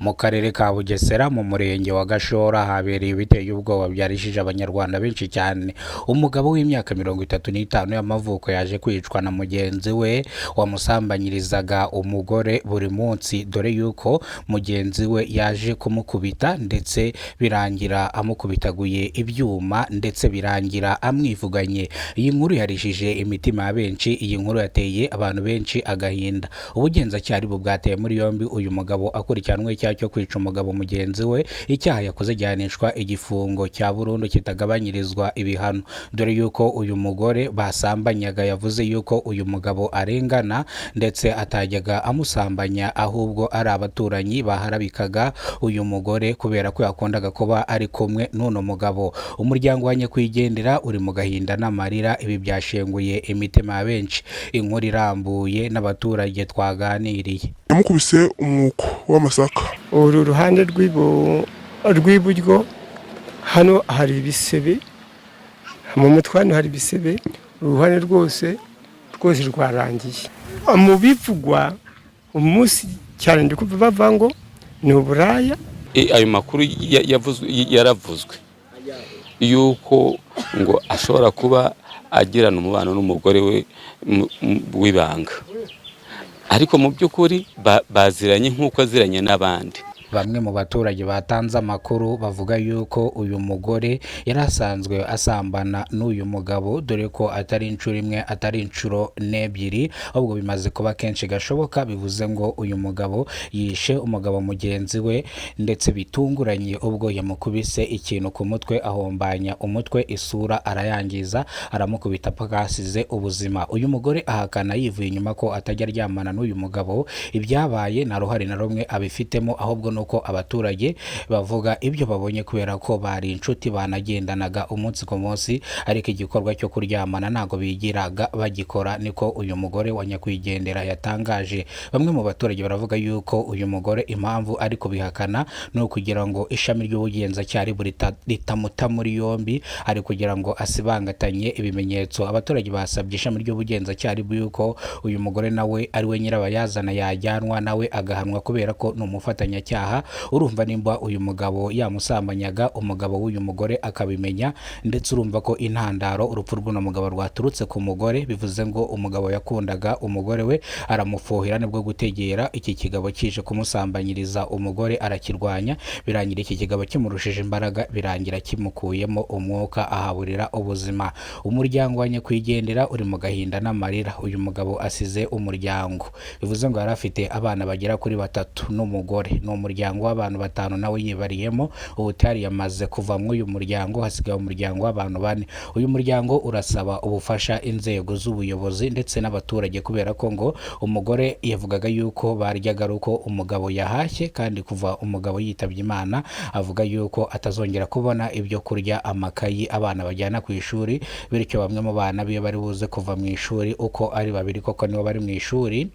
Mu karere ka Bugesera mu murenge wa Gashora habereye ibiteye ubwoba byarishije abanyarwanda benshi cyane. Umugabo w'imyaka 35 y'amavuko yaje kwicwa na mugenzi we wamusambanyirizaga umugore buri munsi, dore yuko mugenzi we yaje kumukubita ndetse birangira amukubitaguye ibyuma ndetse birangira amwivuganye. Iyi nkuru yarishije imitima ya benshi, iyi nkuru yateye abantu benshi agahinda. Ubugenzacyaha bwateye muri yombi uyu mugabo akurikiranwe icyaha cyo kwica umugabo mugenzi we. Icyaha yakoze gihanishwa igifungo cya burundu kitagabanyirizwa ibihano, dore yuko uyu mugore basambanyaga yavuze yuko uyu mugabo arengana ndetse atajyaga amusambanya, ahubwo ari abaturanyi baharabikaga uyu mugore kubera ko yakundaga kuba ari kumwe n'uno mugabo. Umuryango wa nyakwigendera uri mu gahinda n'amarira, ibi byashenguye imitima ya benshi. Inkuru irambuye n'abaturage twaganiriye. Yamukubise umwuko w'amasaka. Uru ruhande rw'iburyo hano hari ibisebe, mu mutwe hano hari ibisebe, uruhande rwose rwarangiye. Mu bivugwa umunsi cyane ndi kuva bava ngo ni uburaya. Ayo makuru yaravuzwe yuko ngo ashobora kuba agirana umubano n'umugore we w'ibanga, ariko mu by'ukuri baziranye nk'uko aziranye n'abandi. Bamwe mu baturage batanze amakuru bavuga yuko uyu mugore yari asanzwe asambana n'uyu mugabo, dore ko atari inshuro imwe atari inshuro n'ebyiri, ahubwo bimaze kuba kenshi gashoboka. Bivuze ngo uyu mugabo yishe umugabo mugenzi we ndetse bitunguranye ubwo yamukubise ikintu ku mutwe, ahombanya umutwe, isura arayangiza, aramukubita paka asize ubuzima. Uyu mugore ahakana yivuye inyuma ko atajya aryamana n'uyu mugabo, ibyabaye nta ruhare na rumwe abifitemo, ahubwo uko abaturage bavuga ibyo babonye kubera ko bari inshuti banagendanaga umunsi ku munsi, ariko igikorwa cyo kuryamana ntago bigiraga bagikora, niko uyu mugore wa nyakwigendera yatangaje. Bamwe mu baturage baravuga yuko uyu mugore impamvu ari kubihakana ni ukugira ngo ishami ry'ubugenzacyaha ritamuta muri yombi, ari kugira ngo asibangatanye ibimenyetso. Abaturage basabye ishami ry'ubugenzacyaha yuko uyu mugore nawe ari we nyirabayazana yajyanwa nawe agahanwa kubera ko ni umufatanyacyaha. Urumva nimba uyu mugabo yamusambanyaga umugabo w'uyu mugore akabimenya, ndetse urumva ko intandaro urupfu rw'uno mugabo rwaturutse ku mugore, bivuze ngo umugabo yakundaga umugore we aramufuhira, nibwo gutegera iki kigabo kije kumusambanyiriza umugore arakirwanya, birangira iki kigabo kimurushije imbaraga, birangira kimukuyemo umwuka ahaburira ubuzima. Umuryango wa nyakwigendera uri mu gahinda n'amarira. Uyu mugabo asize umuryango, bivuze ngo yari afite abana bagera kuri 3 n'umugore. Ni umuryango w'abantu 5 nawe yibariyemo, ubu tayari yamaze kuva mu uyu muryango, hasigaye umuryango w'abantu 4. Uyu muryango urasaba ubufasha inzego z'ubuyobozi ndetse n'abaturage, kubera ko ngo umugore yavugaga yuko baryaga uko umugabo yahashye, kandi kuva umugabo yitabye Imana avuga yuko atazongera kubona ibyo kurya, amakayi abana bajyana ku ishuri, bityo bamwe mu bana biyo bari buze kuva mu ishuri uko ari 2 koko nibo bari mu ishuri.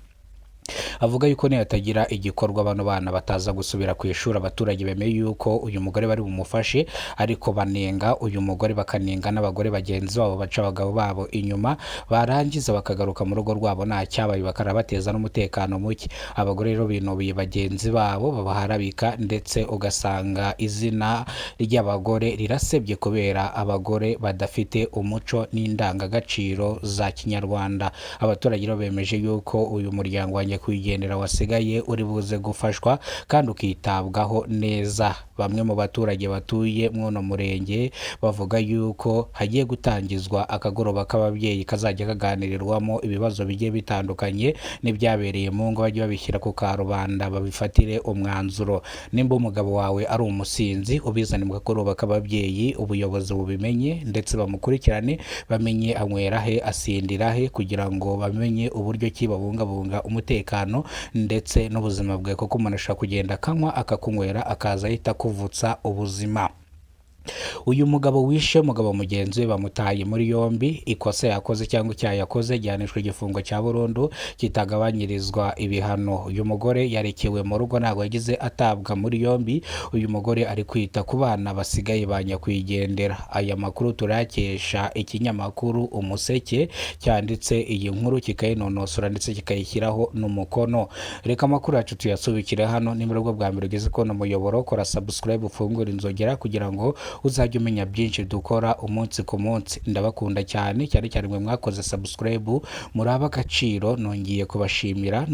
Avuga yuko niyatagira igikorwa bano bana bataza gusubira ku ishuri. Abaturage bemeye yuko uyu mugore bari bumufashe, ariko banenga uyu mugore, bakanenga n'abagore bagenzi babo baca abagabo babo inyuma, barangiza bakagaruka mu rugo rwabo nta cyabaye, bakarabateza n'umutekano muke. Abagore rero binubiye bagenzi babo babaharabika, ndetse ugasanga izina ry'abagore rirasebye kubera abagore badafite umuco n'indangagaciro za kinyarwanda. Abaturage rero bemeje yuko uyu muryango wa nyakwigendera wasigaye uri buze gufashwa kandi ukitabwaho neza. Bamwe mu baturage batuye mw'uno murenge bavuga yuko hagiye gutangizwa akagoroba k'ababyeyi kazajya kaganirirwamo ibibazo bigiye bitandukanye n'ibyabereye mu ngo, bajye babishyira ku karubanda babifatire umwanzuro. Nimba umugabo wawe ari umusinzi, ubizane mu kagoroba k'ababyeyi, ubuyobozi bubimenye ndetse bamukurikirane, bamenye anywera he, asindira he, kugira ngo bamenye uburyo ki babungabunga umutekano ndetse n'ubuzima bwe, kuko umuntu ashobora kugenda akanywa akakunywera akaza ahita kuvutsa ubuzima. uyu mugabo wishe umugabo mugenzi we bamutaye muri yombi. Ikosa yakoze cyangwa icyaha yakoze gihanishwa igifungo cya burundu kitagabanyirizwa ibihano. Uyu mugore yarekewe mu rugo, ntabwo yagize atabwa muri yombi. Uyu mugore ari kwita ku bana basigaye ba nyakwigendera. Aya makuru turakesha ikinyamakuru Umuseke cyanditse iyi nkuru kikayinonosora ndetse kikayishyiraho n'umukono. Reka amakuru yacu tuyasubikire hano. Nimero bwo bwa mbere ugeze ko n'umuyoboro, kora subscribe ufungura inzogera kugira ngo uzajya umenya byinshi dukora umunsi ku munsi. Ndabakunda cyane cyane mwe mwakoze subscribe, muri ab'agaciro, nongeye kubashimira.